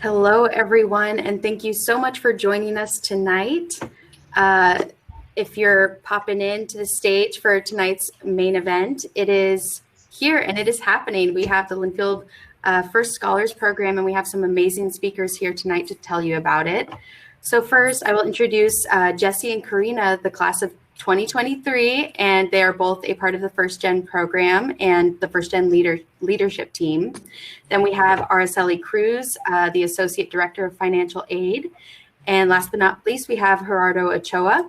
Hello, everyone, and thank you so much for joining us tonight. If you're popping into the stage for tonight's main event, it is here and it is happening. We have the Linfield First Scholars Program, and we have some amazing speakers here tonight to tell you about it. So first, I will introduce Jesse and Karina, the class of 2023, and they are both a part of the First Gen program and the First Gen leadership team. Then we have Araceli Cruz, the Associate Director of Financial Aid. And last but not least, we have Gerardo Ochoa,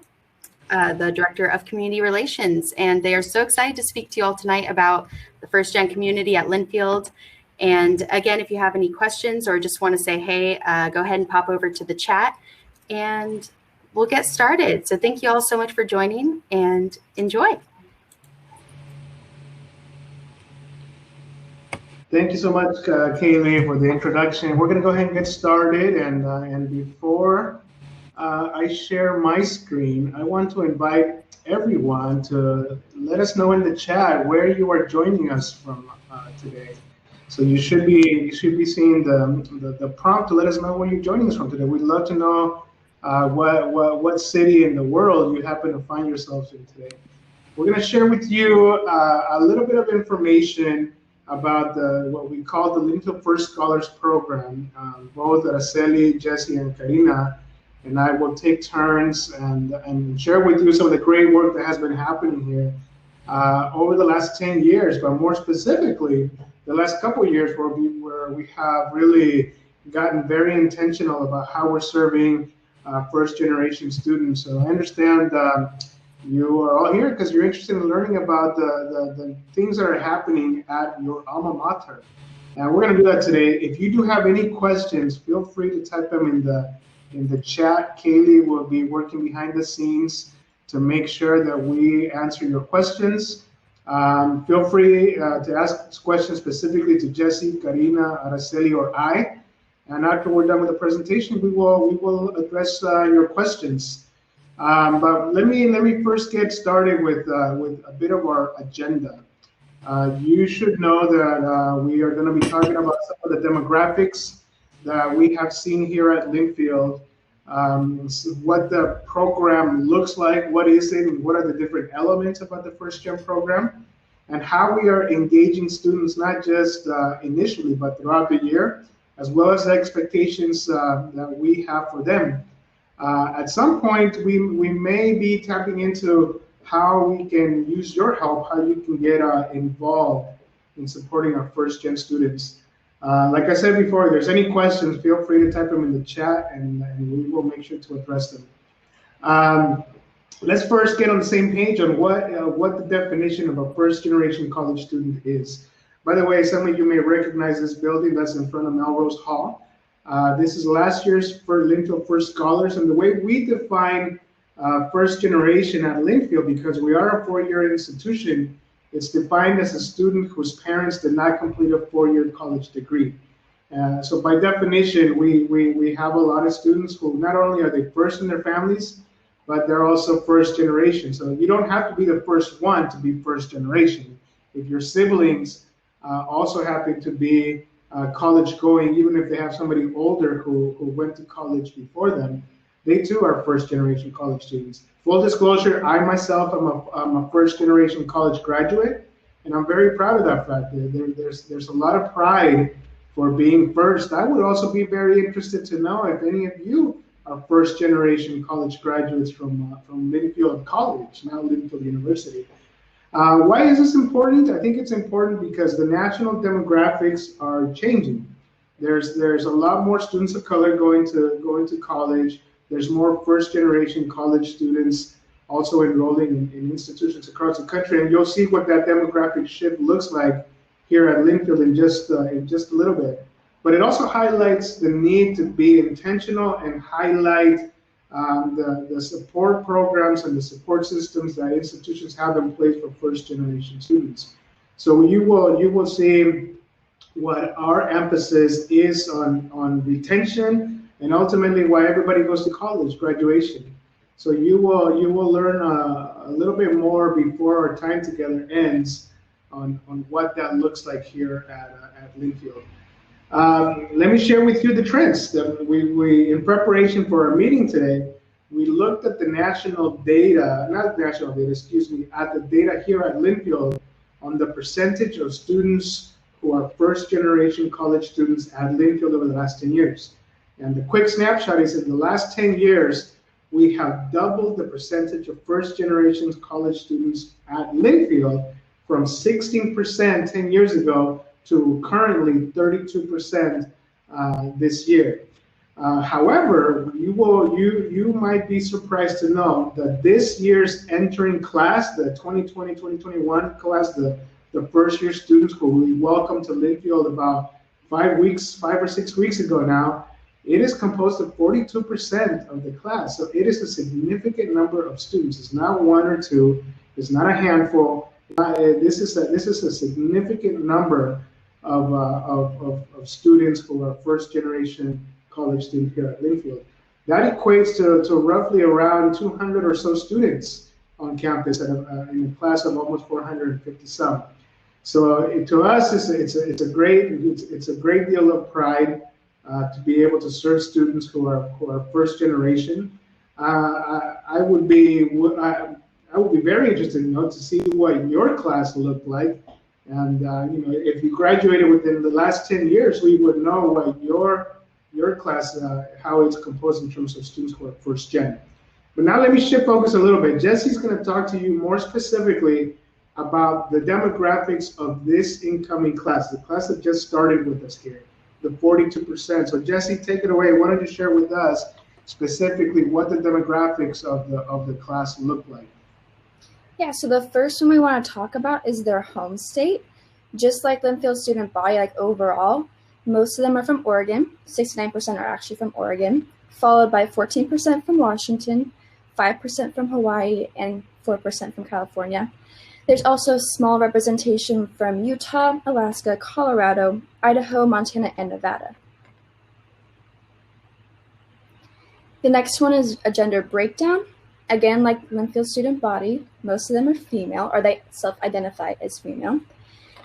the Director of Community Relations. And they are so excited to speak to you all tonight about the First Gen community at Linfield. And again, if you have any questions or just want to say hey, go ahead and pop over to the chat and we'll get started. So thank you all so much for joining and enjoy. Thank you so much, Kaylee, for the introduction. We're going to go ahead and get started. And before I share my screen, I want to invite everyone to let us know in the chat where you are joining us from today. So you should be seeing the prompt to let us know where you're joining us from today. We'd love to know what city in the world you happen to find yourselves in today. We're going to share with you a little bit of information about what we call the Linfield First Scholars Program. Both Araceli, Jesse, and Karina and I will take turns and share with you some of the great work that has been happening here over the last 10 years, but more specifically, the last couple of years where we have really gotten very intentional about how we're serving first generation students. So I understand you are all here because you're interested in learning about the things that are happening at your alma mater. And we're going to do that today. If you do have any questions, feel free to type them in the chat. Kaylee will be working behind the scenes to make sure that we answer your questions. Feel free to ask questions specifically to Jesse, Karina, Araceli, or I. And after we're done with the presentation, we will address your questions. But let me first get started with a bit of our agenda. You should know that we are going to be talking about some of the demographics that we have seen here at Linfield, what the program looks like, what is it, and what are the different elements about the First Gen program, and how we are engaging students, not just initially, but throughout the year, as well as the expectations that we have for them. At some point, we may be tapping into how we can use your help, how you can get involved in supporting our First Gen students. Like I said before, if there's any questions, feel free to type them in the chat and we will make sure to address them. Let's first get on the same page on what the definition of a first generation college student is. By the way, some of you may recognize this building that's in front of Melrose Hall. This is last year's Linfield First Scholars, and the way we define first generation at Linfield, because we are a four-year institution, it's defined as a student whose parents did not complete a four-year college degree. So by definition, we have a lot of students who not only are they first in their families, but they're also first generation. So you don't have to be the first one to be first generation. If your siblings also happen to be college going, even if they have somebody older who went to college before them, they too are first generation college students. Full disclosure, I myself am a first generation college graduate, and I'm very proud of that fact. There's a lot of pride for being first. I would also be very interested to know if any of you are first generation college graduates from Linfield College, now Linfield University. Why is this important? I think it's important because the national demographics are changing. There's a lot more students of color going to college. There's more first generation college students also enrolling in institutions across the country, and you'll see what that demographic shift looks like here at Linfield in just a little bit. But it also highlights the need to be intentional and highlight the support programs and the support systems that institutions have in place for first generation students. So you will see what our emphasis is on retention and ultimately why everybody goes to college, graduation. So you will learn a little bit more before our time together ends on what that looks like here at Linfield. Let me share with you the trends. In preparation for our meeting today, we looked at the national data, not national data, excuse me, at the data here at Linfield on the percentage of students who are first generation college students at Linfield over the last 10 years. And the quick snapshot is in the last 10 years, we have doubled the percentage of first generation college students at Linfield from 16% 10 years ago to currently 32% this year. However, you might be surprised to know that this year's entering class, the 2020-2021 class, the first year students who we welcomed to Linfield about 5 or 6 weeks ago now, it is composed of 42% of the class. So it is a significant number of students. It's not one or two. It's not a handful. This is a significant number of students who are first generation college students here at Linfield. That equates to roughly around 200 or so students on campus in a class of almost 450 some. So to us, it's a great deal of pride to be able to serve students who are first generation. I would be very interested, to see what your class looked like. And if you graduated within the last 10 years, we would know what your class, how it's composed in terms of students who are first gen. But now let me shift focus a little bit. Jesse's going to talk to you more specifically about the demographics of this incoming class, the class that just started with us here, the 42%. So Jesse, take it away. Why don't you share with us specifically what the demographics of the class look like? Yeah, so the first one we want to talk about is their home state. Just like Linfield student body, like overall, most of them are from Oregon. 69% are actually from Oregon, followed by 14% from Washington, 5% from Hawaii, and 4% from California. There's also small representation from Utah, Alaska, Colorado, Idaho, Montana, and Nevada. The next one is a gender breakdown. Again, like Linfield student body, most of them are female, or they self-identify as female.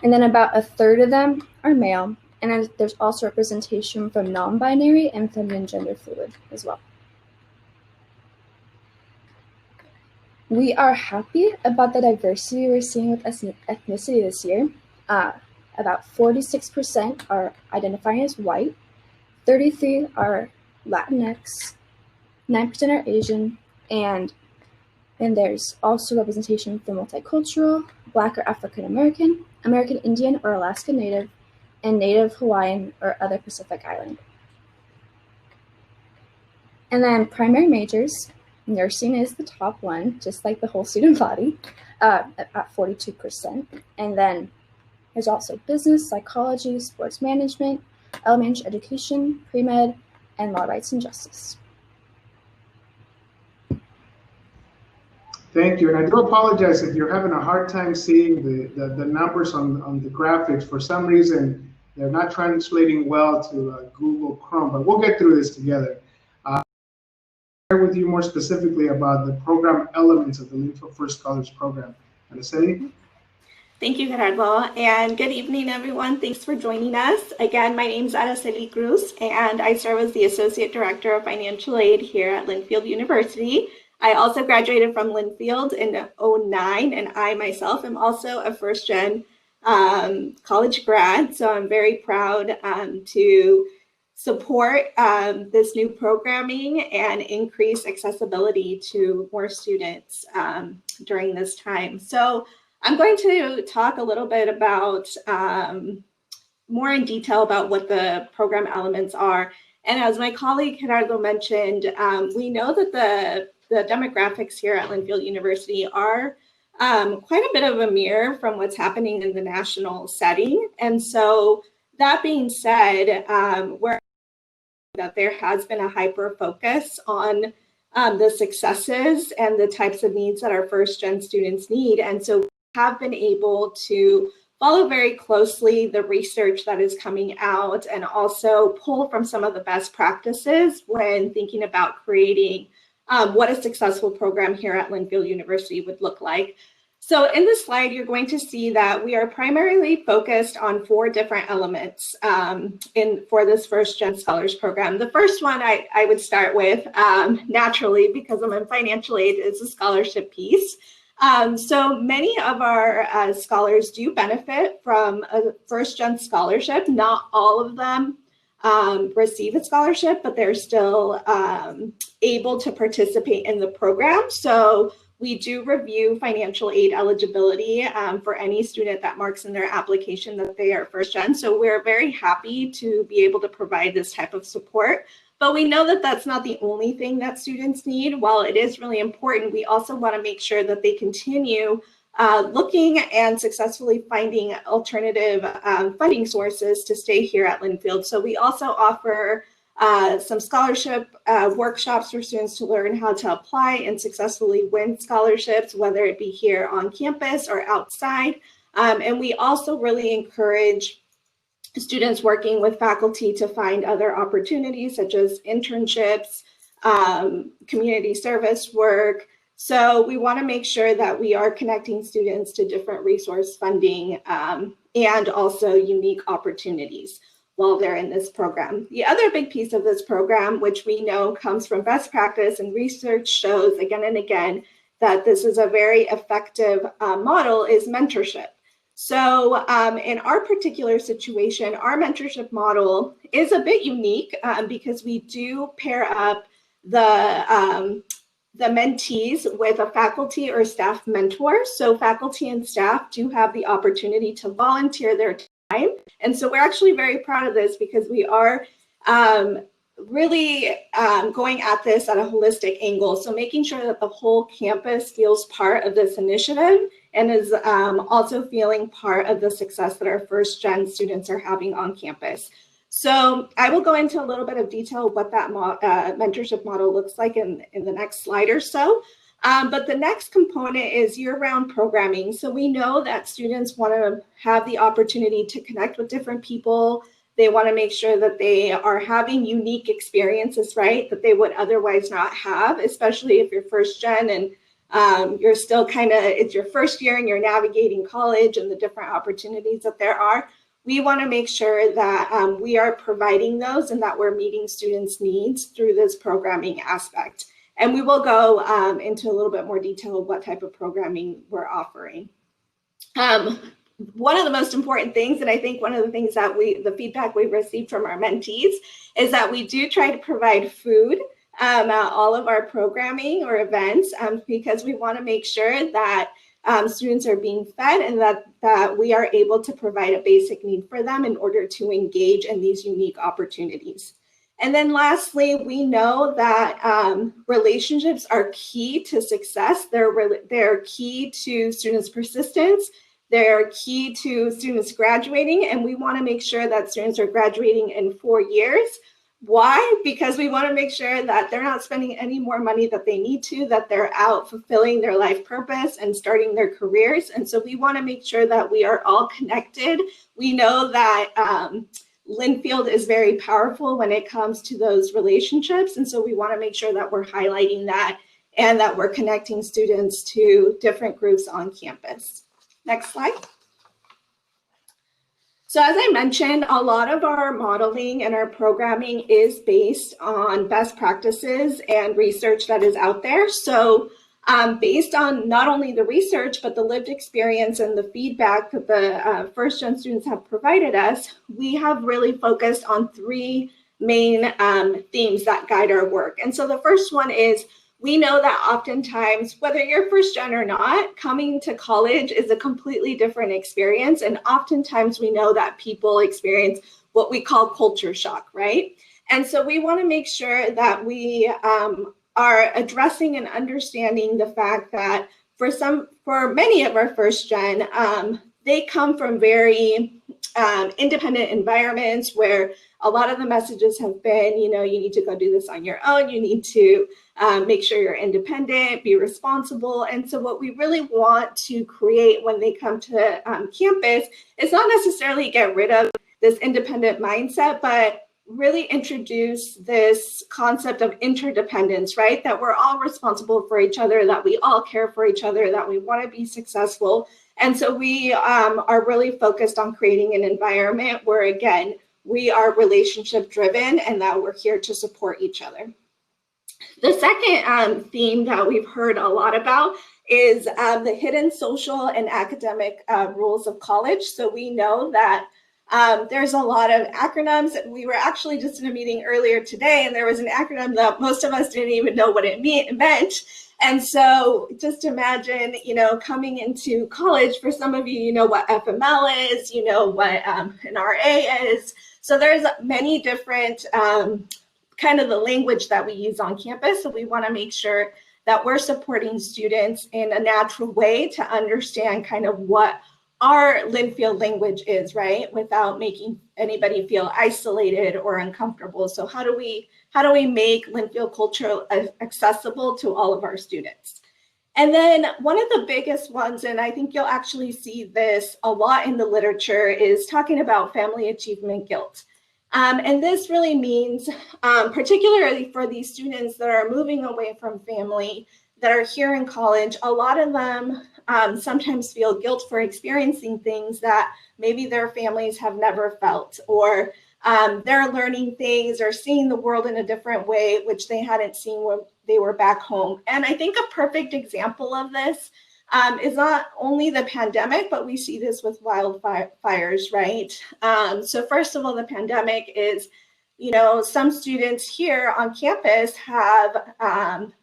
And then about a third of them are male. And then there's also representation from non-binary and feminine gender fluid as well. We are happy about the diversity we're seeing with ethnicity this year. About 46% are identifying as white, 33% are Latinx, 9% are Asian, and there's also representation for multicultural, Black or African American, American Indian or Alaska Native, and Native Hawaiian or other Pacific Island. And then primary majors, nursing is the top one, just like the whole student body, at 42%. And then there's also business, psychology, sports management, elementary education, pre-med, and law, rights, and justice. Thank you. And I do apologize if you're having a hard time seeing the numbers on the graphics. For some reason, they're not translating well to Google Chrome, but we'll get through this together. Share with you more specifically about the program elements of the Linfield First College program. Araceli? Thank you, Gerardo, and good evening, everyone. Thanks for joining us. Again, my name is Araceli Cruz, and I serve as the Associate Director of Financial Aid here at Linfield University. I also graduated from Linfield in 2009, and I myself am also a first-gen college grad, so I'm very proud to support this new programming and increase accessibility to more students during this time. So I'm going to talk a little bit about more in detail about what the program elements are. And as my colleague Gerardo mentioned, we know that the demographics here at Linfield University are quite a bit of a mirror from what's happening in the national setting. And so that being said, that there has been a hyper focus on the successes and the types of needs that our first gen students need. And so we have been able to follow very closely the research that is coming out and also pull from some of the best practices when thinking about creating what a successful program here at Linfield University would look like. So in this slide, you're going to see that we are primarily focused on 4 different elements for this First Gen Scholars Program. The first one I would start with, naturally, because I'm in financial aid, is the scholarship piece. So many of our scholars do benefit from a First Gen scholarship. Not all of them receive a scholarship, but they're still able to participate in the program. So we do review financial aid eligibility for any student that marks in their application that they are First Gen. So we're very happy to be able to provide this type of support. But we know that that's not the only thing that students need. While it is really important, we also want to make sure that they continue looking and successfully finding alternative funding sources to stay here at Linfield. So we also offer some scholarship workshops for students to learn how to apply and successfully win scholarships, whether it be here on campus or outside. And we also really encourage students working with faculty to find other opportunities such as internships, community service work. So we want to make sure that we are connecting students to different resource funding and also unique opportunities while they're in this program. The other big piece of this program, which we know comes from best practice and research shows again and again that this is a very effective model, is mentorship. So in our particular situation, our mentorship model is a bit unique because we do pair up the mentees with a faculty or staff mentor. So faculty and staff do have the opportunity to volunteer their time. And so we're actually very proud of this because we are really going at this at a holistic angle. So making sure that the whole campus feels part of this initiative and is also feeling part of the success that our First Gen students are having on campus. So I will go into a little bit of detail what that mentorship model looks like in the next slide or so. But the next component is year-round programming. So we know that students want to have the opportunity to connect with different people. They want to make sure that they are having unique experiences, right, that they would otherwise not have, especially if you're First Gen and you're still it's your first year and you're navigating college and the different opportunities that there are. We want to make sure that we are providing those and that we're meeting students' needs through this programming aspect. And we will go into a little bit more detail of what type of programming we're offering. One of the most important things, and I think one of the things that the feedback we've received from our mentees is that we do try to provide food at all of our programming or events because we want to make sure that students are being fed and that we are able to provide a basic need for them in order to engage in these unique opportunities. And then lastly, we know that relationships are key to success. They're key to students' persistence. They're key to students graduating, and we want to make sure that students are graduating in 4 years. Why? Because we want to make sure that they're not spending any more money that they need to, that they're out fulfilling their life purpose and starting their careers. And so we want to make sure that we are all connected. We know that Linfield is very powerful when it comes to those relationships. And so we want to make sure that we're highlighting that and that we're connecting students to different groups on campus. Next slide. So as I mentioned, a lot of our modeling and our programming is based on best practices and research that is out there. So based on not only the research, but the lived experience and the feedback that the First Gen students have provided us, we have really focused on 3 main themes that guide our work. And so the first one is, we know that oftentimes, whether you're First Gen or not, coming to college is a completely different experience. And oftentimes we know that people experience what we call culture shock, right? And so we want to make sure that we are addressing and understanding the fact that for many of our First Gen, they come from very independent environments where a lot of the messages have been, you need to go do this on your own. You need to make sure you're independent, be responsible. And so what we really want to create when they come to campus is not necessarily get rid of this independent mindset, but really introduce this concept of interdependence, right? That we're all responsible for each other, that we all care for each other, that we want to be successful. And so we are really focused on creating an environment where, again, we are relationship driven and that we're here to support each other. The second theme that we've heard a lot about is the hidden social and academic rules of college. So we know that there's a lot of acronyms. We were actually just in a meeting earlier today, and there was an acronym that most of us didn't even know what it meant. And so just imagine, you know, coming into college, for some of you, you know what FML is, you know what an RA is. So there's many different kind of the language that we use on campus. So we want to make sure that we're supporting students in a natural way to understand kind of what our Linfield language is, right? Without making anybody feel isolated or uncomfortable. So how do we make Linfield culture accessible to all of our students? And then one of the biggest ones, and I think you'll actually see this a lot in the literature, is talking about family achievement guilt. And this really means, particularly for these students that are moving away from family, that are here in college, a lot of them sometimes feel guilt for experiencing things that maybe their families have never felt, or they're learning things or seeing the world in a different way, which they hadn't seen when they were back home. And I think a perfect example of this is not only the pandemic, but we see this with wildfires, right? So first of all, the pandemic is, you know, some students here on campus have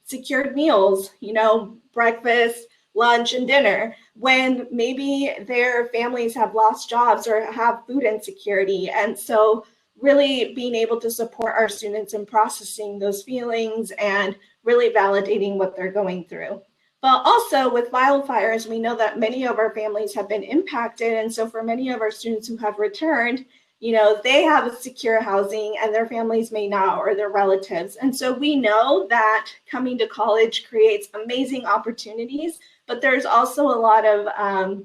secured meals, you know, breakfast, lunch, and dinner, when maybe their families have lost jobs or have food insecurity. And so really being able to support our students in processing those feelings and really validating what they're going through. But also with wildfires, we know that many of our families have been impacted. And so for many of our students who have returned, you know, they have a secure housing and their families may not, or their relatives. And so we know that coming to college creates amazing opportunities, but there's also a lot of,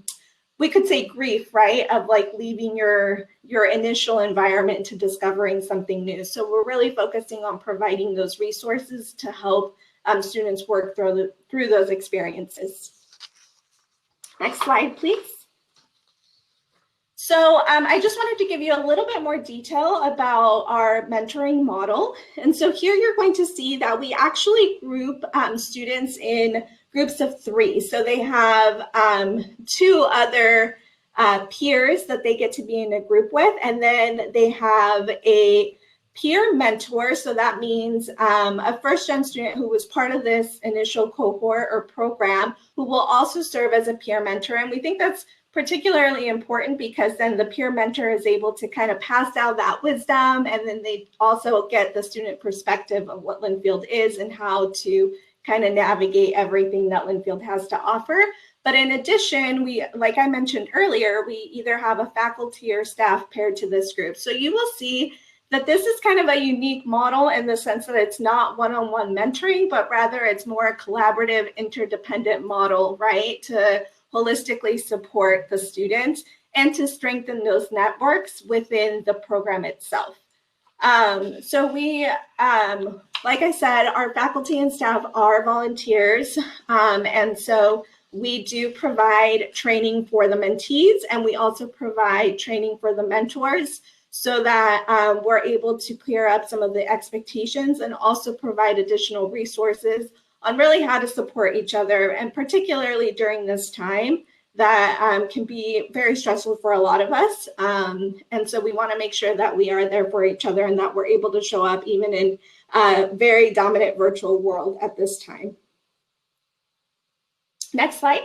we could say grief, right? Of like leaving your initial environment to discovering something new. So we're really focusing on providing those resources to help students work through those experiences. Next slide, please. So I just wanted to give you a little bit more detail about our mentoring model. And so here you're going to see that we actually group students in groups of 3. So they have 2 other peers that they get to be in a group with, and then they have a peer mentor. So that means a first-gen student who was part of this initial cohort or program, who will also serve as a peer mentor. And we think that's particularly important because then the peer mentor is able to kind of pass down that wisdom, and then they also get the student perspective of what Linfield is and how to kind of navigate everything that Linfield has to offer. But in addition, we, like I mentioned earlier, we either have a faculty or staff paired to this group. So you will see that this is kind of a unique model in the sense that it's not one-on-one mentoring, but rather it's more a collaborative, interdependent model, right? To holistically support the students and to strengthen those networks within the program itself. So we, like I said, our faculty and staff are volunteers. And so we do provide training for the mentees, and we also provide training for the mentors so that we're able to clear up some of the expectations and also provide additional resources on really how to support each other, and particularly during this time that can be very stressful for a lot of us. And so we want to make sure that we are there for each other and that we're able to show up even in a very dominant virtual world at this time. Next slide.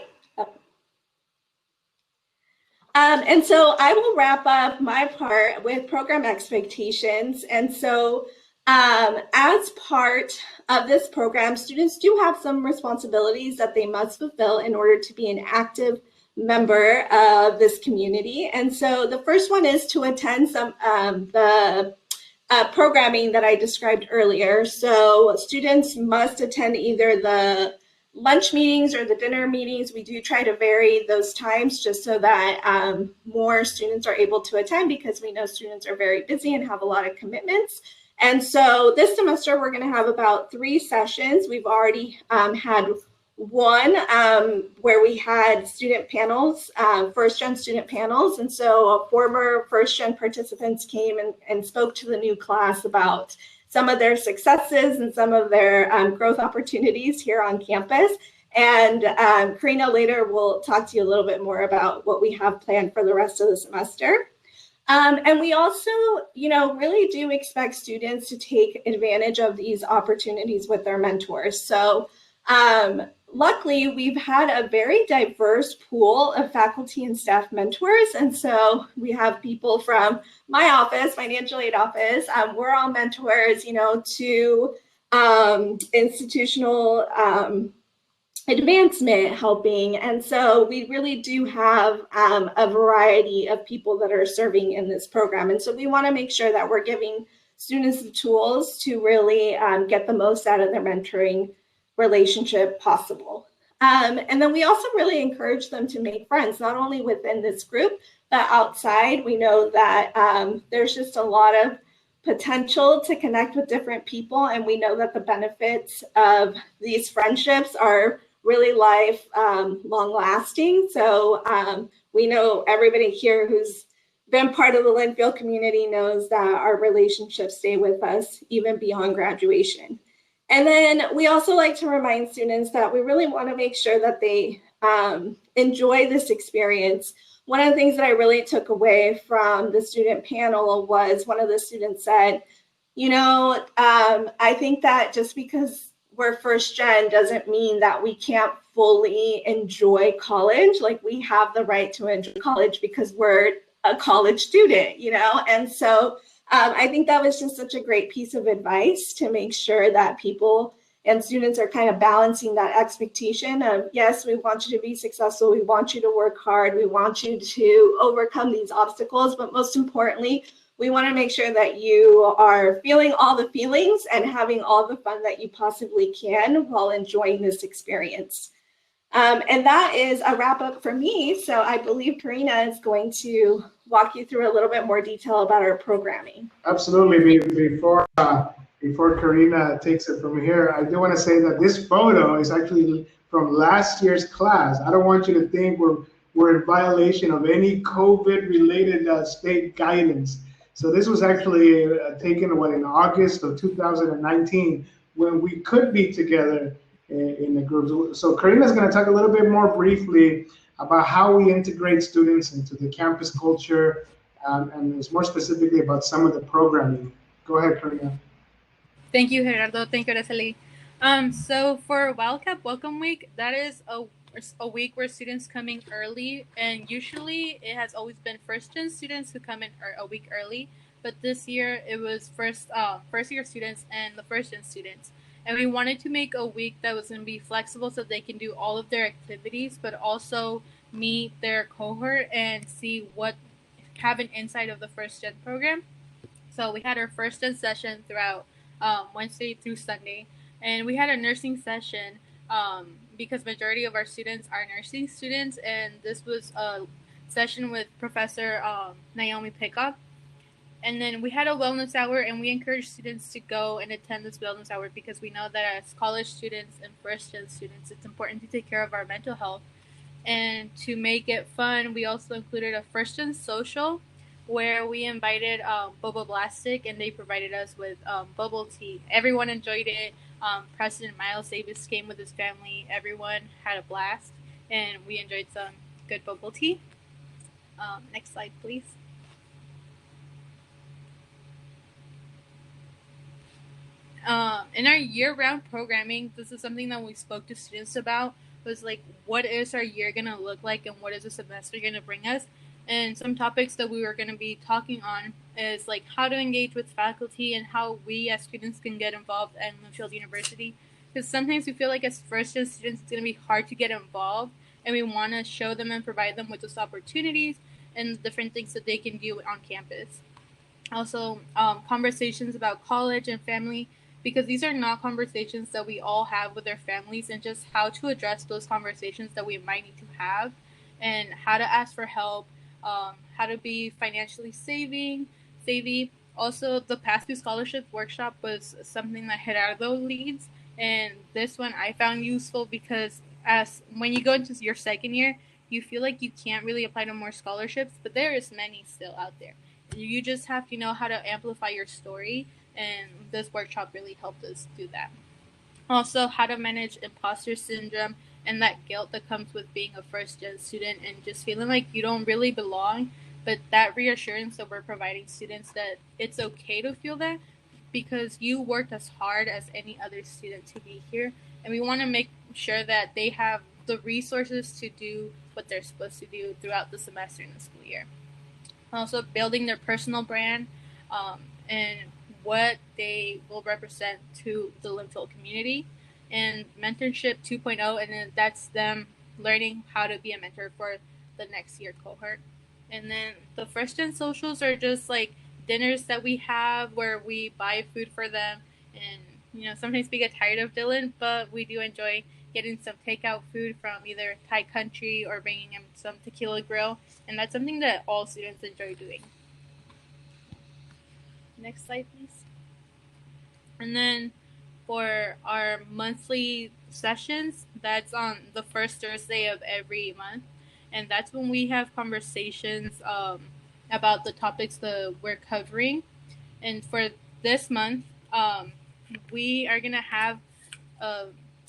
And so I will wrap up my part with program expectations. And so as part of this program, students do have some responsibilities that they must fulfill in order to be an active member of this community. And so the first one is to attend some the programming that I described earlier. So students must attend either the lunch meetings or the dinner meetings, we do try to vary those times just so that more students are able to attend, because we know students are very busy and have a lot of commitments. And so this semester, we're going to have about 3 sessions. We've already had one where we had student panels, first-gen student panels. And so former first-gen participants came and spoke to the new class about some of their successes and some of their growth opportunities here on campus. And Karina later will talk to you a little bit more about what we have planned for the rest of the semester. And we also, really do expect students to take advantage of these opportunities with their mentors. So luckily, we've had a very diverse pool of faculty and staff mentors. And so we have people from my office, financial aid office. We're all mentors, to institutional advancement helping. And so we really do have a variety of people that are serving in this program. And so we want to make sure that we're giving students the tools to really get the most out of their mentoring relationship possible. And then we also really encourage them to make friends, not only within this group, but outside. We know that there's just a lot of potential to connect with different people. And we know that the benefits of these friendships are really life long lasting. So we know everybody here who's been part of the Linfield community knows that our relationships stay with us even beyond graduation. And then we also like to remind students that we really want to make sure that they enjoy this experience. One of the things that I really took away from the student panel was one of the students said, I think that just because we're first gen doesn't mean that we can't fully enjoy college. Like, we have the right to enjoy college because we're a college student, And so I think that was just such a great piece of advice to make sure that people and students are kind of balancing that expectation of, yes, we want you to be successful. We want you to work hard. We want you to overcome these obstacles. But most importantly, we want to make sure that you are feeling all the feelings and having all the fun that you possibly can while enjoying this experience. And that is a wrap up for me. So I believe Karina is going to walk you through a little bit more detail about our programming. Absolutely. Before Karina takes it from here, I do want to say that this photo is actually from last year's class. I don't want you to think we're in violation of any COVID-related state guidance. So this was actually taken in August of 2019, when we could be together in the groups. So Karina is going to talk a little bit more briefly about how we integrate students into the campus culture, and more specifically about some of the programming. Go ahead, Karina. Thank you, Gerardo. Thank you, Araceli. So for Wildcat Welcome Week, that is a week where students come in early, and usually it has always been first-gen students who come in a week early, but this year it was first-year students and the first-gen students. And we wanted to make a week that was going to be flexible so they can do all of their activities, but also meet their cohort and have an insight of the first-gen program. So we had our first-gen session throughout Wednesday through Sunday, and we had a nursing session because majority of our students are nursing students, and this was a session with Professor Naomi Pickup. And then we had a wellness hour, and we encourage students to go and attend this wellness hour because we know that as college students and first-gen students, it's important to take care of our mental health. And to make it fun, we also included a first-gen social where we invited Boba Blastic, and they provided us with bubble tea. Everyone enjoyed it. President Miles Davis came with his family. Everyone had a blast, and we enjoyed some good bubble tea. Next slide, please. In our year-round programming, this is something that we spoke to students about, was like, what is our year going to look like and what is the semester going to bring us? And some topics that we were going to be talking on is like how to engage with faculty and how we as students can get involved at Linfield University. Because sometimes we feel like as first-gen students, it's going to be hard to get involved, and we want to show them and provide them with those opportunities and different things that they can do on campus. Also, conversations about college and family because these are not conversations that we all have with our families, and just how to address those conversations that we might need to have, and how to ask for help, how to be financially savvy. Also, the Path to Scholarship workshop was something that Gerardo leads, and this one I found useful because as when you go into your second year, you feel like you can't really apply to more scholarships, but there is many still out there. You just have to know how to amplify your story, and this workshop really helped us do that. Also, how to manage imposter syndrome and that guilt that comes with being a first gen student and just feeling like you don't really belong, but that reassurance that we're providing students that it's okay to feel that because you worked as hard as any other student to be here, and we want to make sure that they have the resources to do what they're supposed to do throughout the semester and the school year. Also, building their personal brand, and what they will represent to the Linfield community, and mentorship 2.0, and then that's them learning how to be a mentor for the next year cohort. And then the first gen socials are just like dinners that we have where we buy food for them, and sometimes we get tired of Dylan, but we do enjoy getting some takeout food from either Thai Country or bringing him some tequila grill, and that's something that all students enjoy doing. Next slide, please. And then for our monthly sessions, that's on the first Thursday of every month, and that's when we have conversations about the topics that we're covering. And for this month, we are gonna have a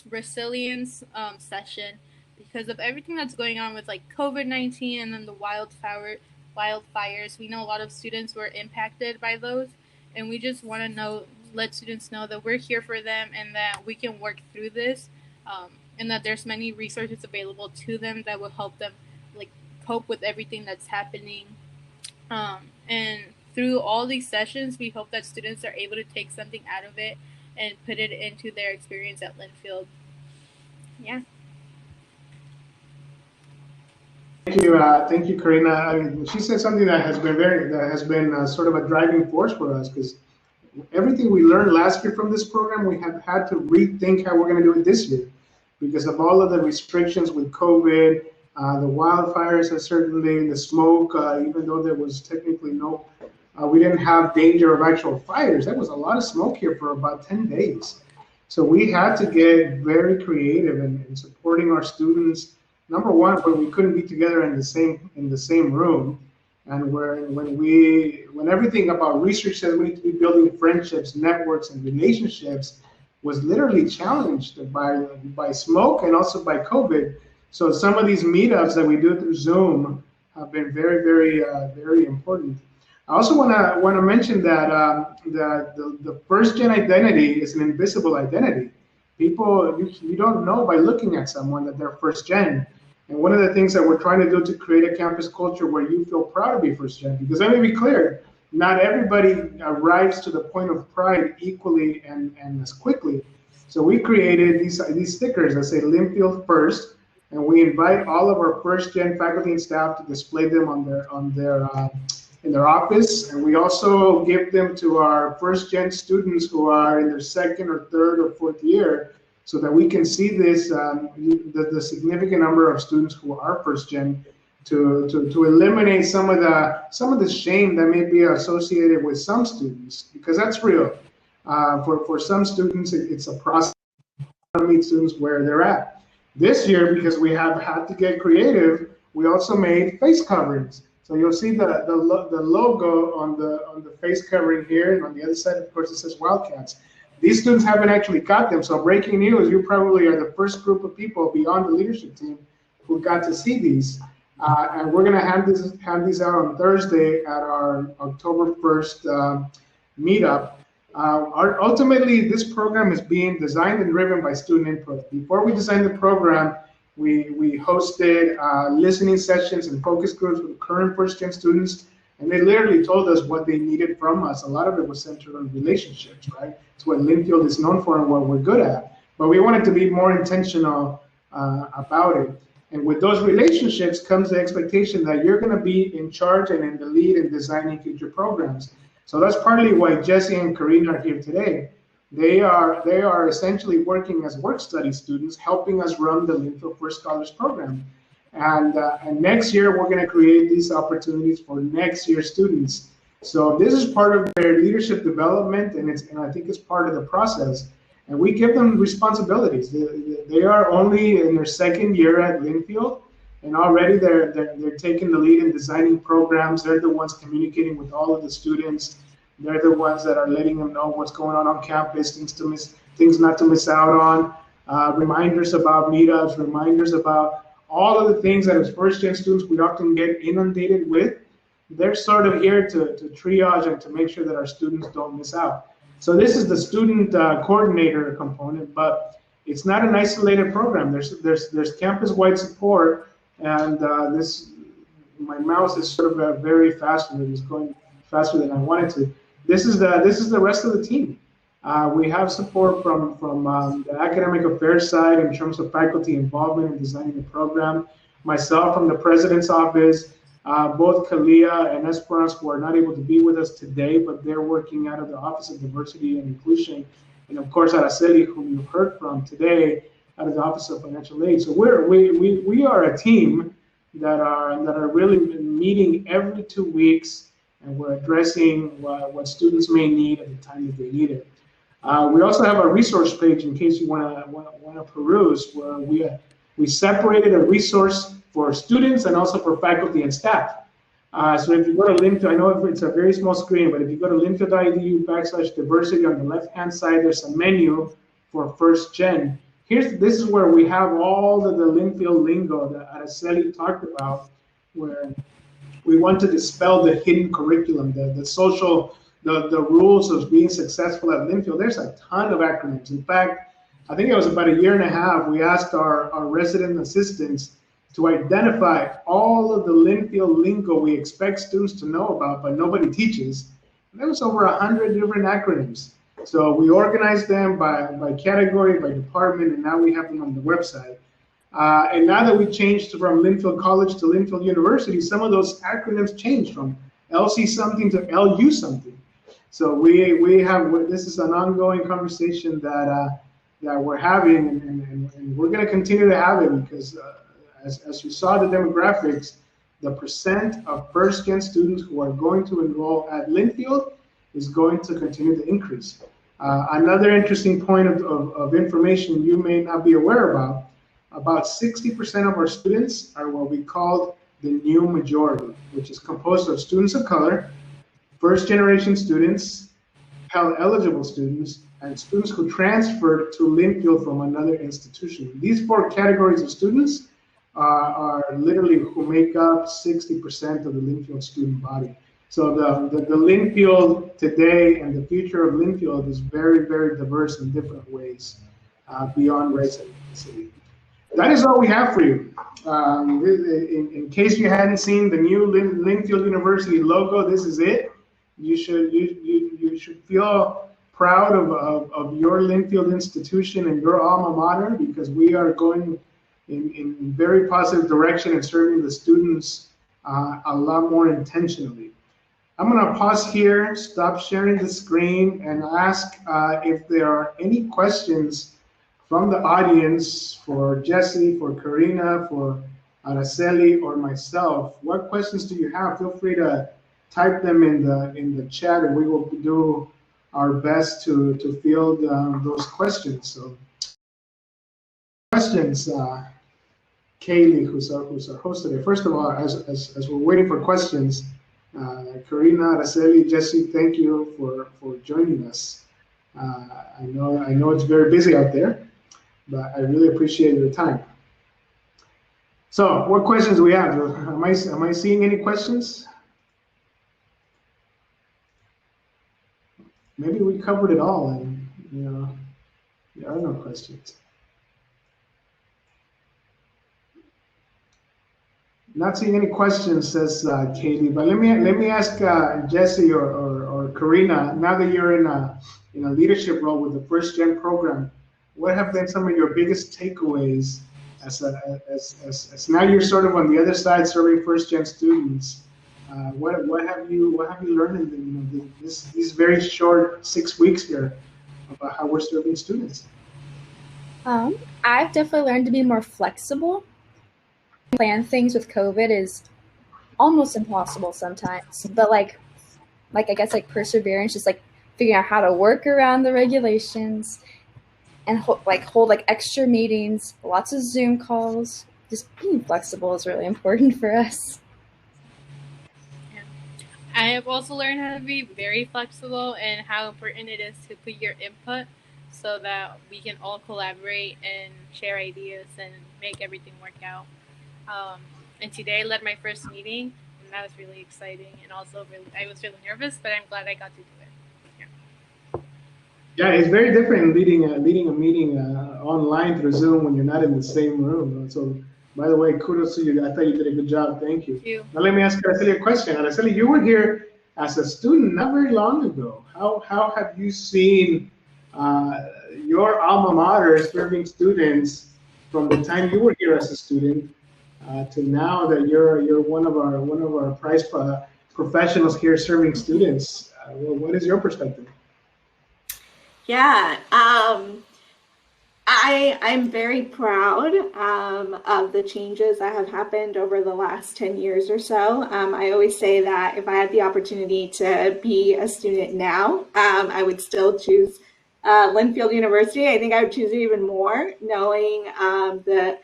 resilience session because of everything that's going on with like COVID-19 and then the wildfires. We know a lot of students were impacted by those, and we just want to let students know that we're here for them and that we can work through this, and that there's many resources available to them that will help them like cope with everything that's happening. And through all these sessions, we hope that students are able to take something out of it and put it into their experience at Linfield. Yeah. Thank you, Karina. I mean, she said something that has been sort of a driving force for us, because everything we learned last year from this program, we have had to rethink how we're going to do it this year because of all of the restrictions with COVID, the wildfires, and certainly the smoke. Even though there was technically we didn't have danger of actual fires. There was a lot of smoke here for about 10 days. So we had to get very creative in supporting our students. Number one, when we couldn't be together in the same room, and when everything about research says we need to be building friendships, networks, and relationships was literally challenged by smoke and also by COVID. So some of these meetups that we do through Zoom have been very, very, very important. I also want to mention that the first gen identity is an invisible identity. People, you don't know by looking at someone that they're first gen. And one of the things that we're trying to do to create a campus culture where you feel proud to be first gen, because let me be clear, not everybody arrives to the point of pride equally and as quickly. So we created these stickers that say Linfield First, and we invite all of our first gen faculty and staff to display them in their office, and we also give them to our first gen students who are in their second or third or fourth year, so that we can see this the significant number of students who are first gen, to eliminate some of the shame that may be associated with some students, because that's real. For some students, it's a process to meet students where they're at. This year, because we have had to get creative, we also made face coverings. So you'll see the logo on the face covering here, and on the other side, of course, it says Wildcats. These students haven't actually got them, so breaking news, you probably are the first group of people beyond the leadership team who got to see these. And we're gonna hand these out on Thursday at our October 1st meetup. Ultimately, this program is being designed and driven by student input. Before we designed the program, we hosted listening sessions and focus groups with current first-gen students, and they literally told us what they needed from us. A lot of it was centered on relationships, right? It's what Linfield is known for and what we're good at. But we wanted to be more intentional about it. And with those relationships comes the expectation that you're going to be in charge and in the lead in designing future programs. So that's partly why Jesse and Karina are here today. They are essentially working as work study students, helping us run the Linfield First Scholars Program. And next year, we're going to create these opportunities for next year students. So this is part of their leadership development, and I think it's part of the process. And we give them responsibilities. They are only in their second year at Linfield, and already they're taking the lead in designing programs. They're the ones communicating with all of the students. They're the ones that are letting them know what's going on campus, things not to miss out on, reminders about meetups, reminders about all of the things that as first-gen students we often get inundated with. They're sort of here to triage and to make sure that our students don't miss out. So this is the student coordinator component, but it's not an isolated program. There's campus-wide support, and my mouse is sort of very fast, and it is going faster than I wanted to. This is the rest of the team. We have support from the academic affairs side in terms of faculty involvement in designing the program. Myself from the president's office, both Kalia and Esperance, who are not able to be with us today, but they're working out of the Office of Diversity and Inclusion, and of course Araceli, whom you heard from today, out of the Office of Financial Aid. So we are a team that are really meeting every 2 weeks. And we're addressing what students may need at the time that they need it. We also have a resource page in case you want to peruse, where we separated a resource for students and also for faculty and staff. So if you go to Linfield, I know it's a very small screen, but if you go to linfield.edu/diversity on the left-hand side, there's a menu for first gen. This is where we have all of the Linfield lingo that Araceli talked about, where we want to dispel the hidden curriculum, the rules of being successful at Linfield. There's a ton of acronyms. In fact, I think it was about a year and a half, we asked our resident assistants to identify all of the Linfield lingo we expect students to know about, but nobody teaches. And there was over 100 different acronyms. So we organized them by category, by department, and now we have them on the website. And now that we changed from Linfield College to Linfield University, some of those acronyms changed from LC something to LU something. So we have, this is an ongoing conversation that we're having, and we're going to continue to have it because as you saw the demographics, the percent of first-gen students who are going to enroll at Linfield is going to continue to increase. Another interesting point of information you may not be aware about 60% of our students are what we call the new majority, which is composed of students of color, first-generation students, Pell-eligible students, and students who transferred to Linfield from another institution. These 4 categories of students are literally who make up 60% of the Linfield student body. So the Linfield today and the future of Linfield is very, very diverse in different ways beyond race and ethnicity. That is all we have for you. In case you hadn't seen the new Linfield University logo, this is it. You should feel proud of your Linfield institution and your alma mater, because we are going in very positive direction and serving the students a lot more intentionally. I'm going to pause here, stop sharing the screen, and ask if there are any questions from the audience for Jesse, for Karina, for Araceli, or myself. What questions do you have? Feel free to type them in the chat, and we will do our best to field those questions. So, questions, Kaylee, who's our host today. First of all, as we're waiting for questions, Karina, Araceli, Jesse, thank you for joining us. I know it's very busy out there, but I really appreciate your time. So, what questions do we have? Am I seeing any questions? Maybe we covered it all, and there are no questions. Not seeing any questions, says Katie. But let me ask Jesse or Karina. Now that you're in a leadership role with the First Gen program, what have been some of your biggest takeaways as now you're sort of on the other side serving First Gen students? What have you learned in these very short 6 weeks here about how we're serving students? I've definitely learned to be more flexible. Plan things with COVID is almost impossible sometimes, but like I guess like perseverance, just like figuring out how to work around the regulations and hold like extra meetings, lots of Zoom calls. Just being flexible is really important for us. I have also learned how to be very flexible and how important it is to put your input so that we can all collaborate and share ideas and make everything work out. And today I led my first meeting, and that was really exciting. And also, I was really nervous, but I'm glad I got to do it. Yeah, it's very different leading a meeting online through Zoom when you're not in the same room. So, by the way, kudos to you. I thought you did a good job. Thank you. Thank you. Now let me ask Araceli a question. Araceli, you were here as a student not very long ago. How have you seen your alma mater serving students from the time you were here as a student to now that you're one of our prized professionals here serving students? What is your perspective? Yeah, I'm very proud of the changes that have happened over the last 10 years or so. I always say that if I had the opportunity to be a student now, I would still choose Linfield University. I think I would choose it even more, knowing the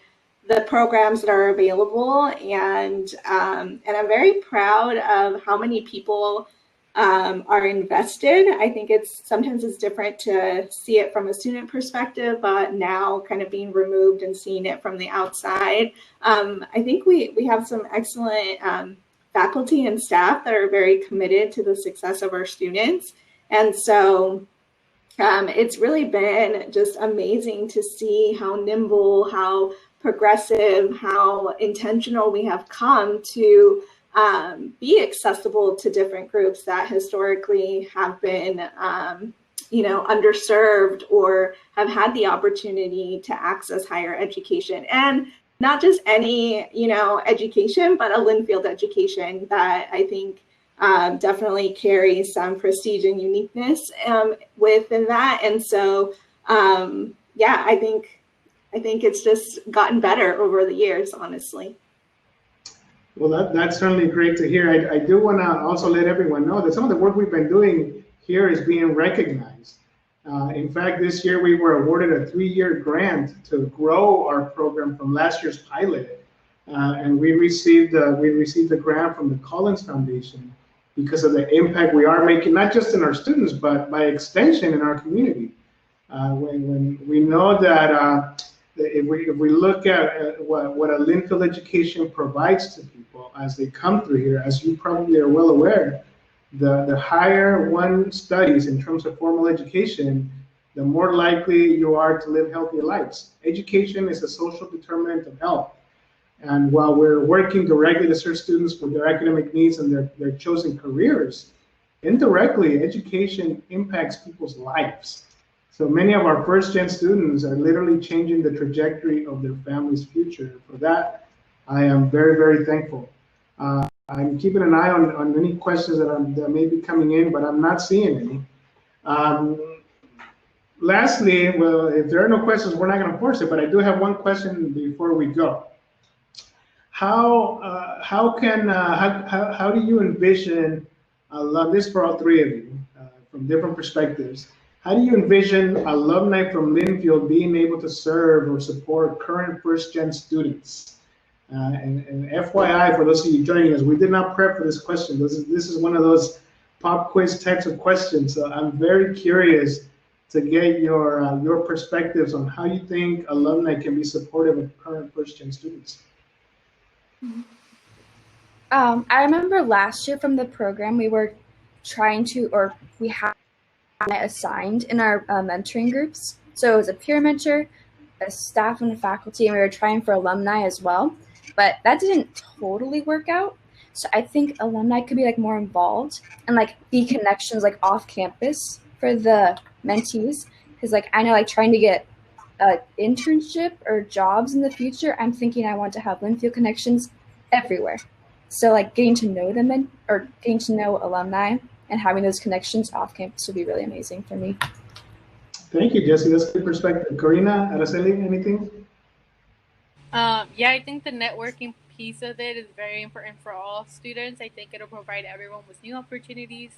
programs that are available, and I'm very proud of how many people are invested. I think sometimes it's different to see it from a student perspective, but now kind of being removed and seeing it from the outside. I think we have some excellent faculty and staff that are very committed to the success of our students. And so it's really been just amazing to see how nimble, how progressive, how intentional we have come to be accessible to different groups that historically have been, underserved or have had the opportunity to access higher education. And not just any, education, but a Linfield education that I think definitely carries some prestige and uniqueness within that. And so, I think it's just gotten better over the years, honestly. Well, that's certainly great to hear. I do want to also let everyone know that some of the work we've been doing here is being recognized. In fact, this year we were awarded a 3-year grant to grow our program from last year's pilot, and we received the grant from the Collins Foundation because of the impact we are making, not just in our students, but by extension in our community. When we know that. If we look at what a Linfield education provides to people as they come through here, as you probably are well aware, the higher one studies in terms of formal education, the more likely you are to live healthier lives. Education is a social determinant of health. And while we're working directly to serve students with their academic needs and their chosen careers, indirectly, education impacts people's lives. So many of our first-gen students are literally changing the trajectory of their family's future. For that, I am very, very thankful. I'm keeping an eye on any questions that may be coming in, but I'm not seeing any. Lastly, well, if there are no questions, we're not going to force it, but I do have one question before we go. How do you envision, this for all three of you, from different perspectives, how do you envision alumni from Linfield being able to serve or support current first-gen students? And FYI, for those of you joining us, we did not prep for this question. This is one of those pop quiz types of questions. So I'm very curious to get your perspectives on how you think alumni can be supportive of current first-gen students. I remember last year from the program, we were we had assigned in our mentoring groups. So it was a peer mentor, a staff and a faculty, and we were trying for alumni as well. But that didn't totally work out. So I think alumni could be more involved and be connections off campus for the mentees. Because I know trying to get an internship or jobs in the future, I'm thinking I want to have Linfield connections everywhere. So getting to know them or getting to know alumni and having those connections off campus would be really amazing for me. Thank you, Jesse. That's a good perspective. Karina, Araceli, anything? Yeah, I think the networking piece of it is very important for all students. I think it'll provide everyone with new opportunities.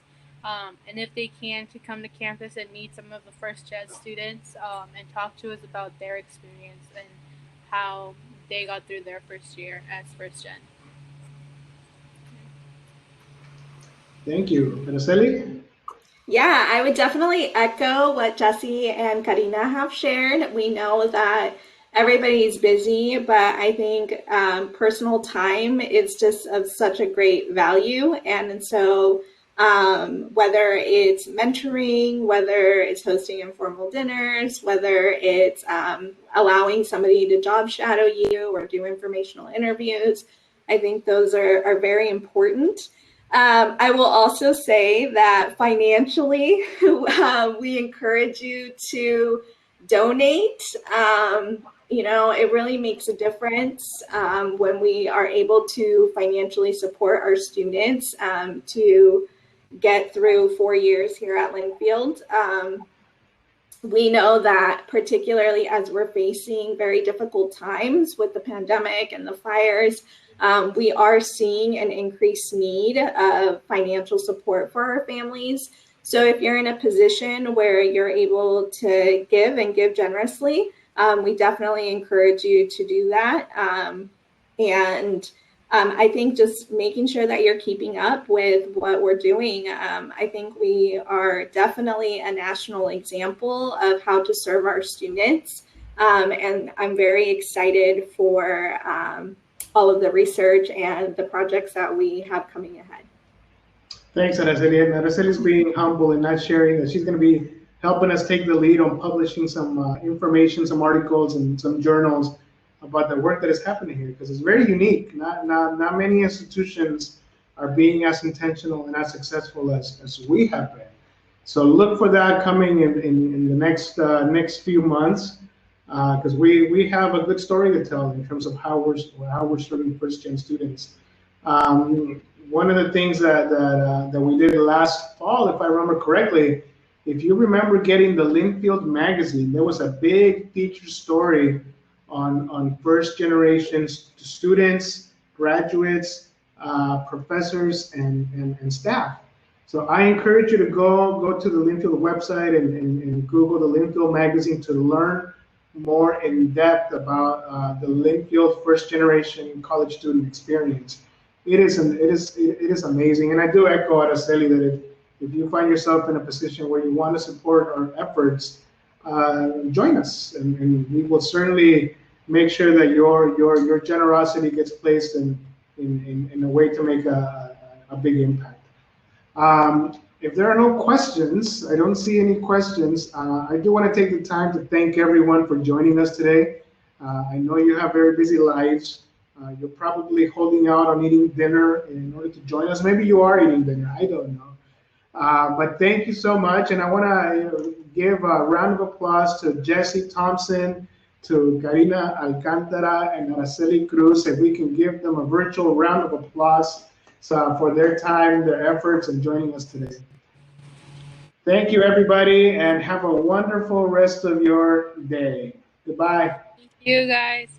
And if they can, to come to campus and meet some of the first gen students and talk to us about their experience and how they got through their first year as first gen. Thank you. Araceli? Yeah, I would definitely echo what Jesse and Karina have shared. We know that everybody's busy, but I think personal time is just of such a great value. And so whether it's mentoring, whether it's hosting informal dinners, whether it's allowing somebody to job shadow you or do informational interviews, I think those are very important. I will also say that financially, we encourage you to donate. It really makes a difference when we are able to financially support our students to get through 4 years here at Linfield. We know that particularly as we're facing very difficult times with the pandemic and the fires, we are seeing an increased need of financial support for our families. So if you're in a position where you're able to give and give generously, we definitely encourage you to do that. I think just making sure that you're keeping up with what we're doing. I think we are definitely a national example of how to serve our students. And I'm very excited for all of the research and the projects that we have coming ahead. Thanks, Araceli. And Araceli's being humble and not sharing that she's going to be helping us take the lead on publishing some information, some articles, and some journals about the work that is happening here, because it's very unique. Not many institutions are being as intentional and as successful as we have been. So look for that coming in the next few months, because we have a good story to tell in terms of how we're serving first gen students. One of the things that we did last fall, if I remember correctly, if you remember getting the Linfield magazine, there was a big feature story on first generation students, graduates, professors, and staff. So I encourage you to go to the Linfield website and Google the Linfield magazine to learn more in depth about the Linfield first generation college student experience. It is amazing, and I do echo Araceli that if you find yourself in a position where you want to support our efforts, join us, and we will certainly make sure that your generosity gets placed in a way to make a big impact. If there are no questions, I don't see any questions. I do want to take the time to thank everyone for joining us today. I know you have very busy lives. You're probably holding out on eating dinner in order to join us. Maybe you are eating dinner, I don't know. But thank you so much. And I want to give a round of applause to Jesse Thompson, to Karina Alcantara, and Araceli Cruz. If we can give them a virtual round of applause for their time, their efforts, and joining us today. Thank you, everybody, and have a wonderful rest of your day. Goodbye. Thank you, guys.